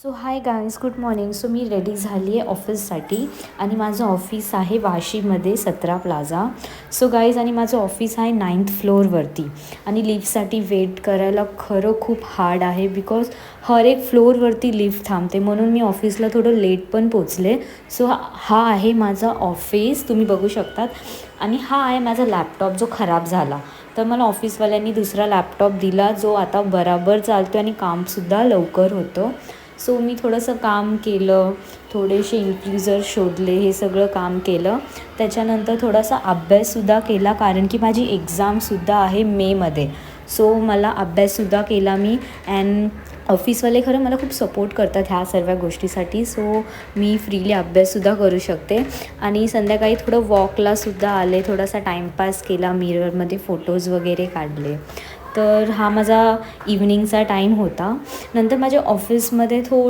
So hi guys, good morning. So मी ready झाली आहे ऑफिससाठी आणि माझं ऑफिस आहे वाशीमध्ये 17 प्लाझा. सो गाईज, आणि माझं ऑफिस आहे 9th फ्लोअरवरती आणि लिफ्टसाठी वेट करायला खरं खूप हार्ड आहे बिकॉज हर एक फ्लोअरवरती लिफ्ट थांबते, म्हणून मी ऑफिसला थोडं लेट पण पोचले. सो हा आहे माझा ऑफिस, तुम्ही बघू शकतात. आणि हा आहे माझा लॅपटॉप जो खराब झाला, तर मला ऑफिसवाल्यांनी दुसरा लॅपटॉप दिला जो आता बराबर चालतो आणि कामसुद्धा लवकर होतं. सो मी थोडंसं काम केलं, थोडेसे इन्फ्ल्युजर शोधले, हे सगळं काम केलं. त्याच्यानंतर थोडासा अभ्याससुद्धा केला कारण की माझी एक्झामसुद्धा आहे मेमध्ये. सो मला अभ्याससुद्धा केला मी. अँड ऑफिसवाले खरं मला खूप सपोर्ट करतात ह्या सर्व गोष्टीसाठी. सो मी फ्रीली अभ्याससुद्धा करू शकते. आणि संध्याकाळी थोडं वॉकलासुद्धा आले, थोडासा टाईमपास केला, मिररमध्ये फोटोज वगैरे काढले. तर हा माझा इव्हनिंगचा टाईम होता. नंतर माझ्या ऑफिसमध्ये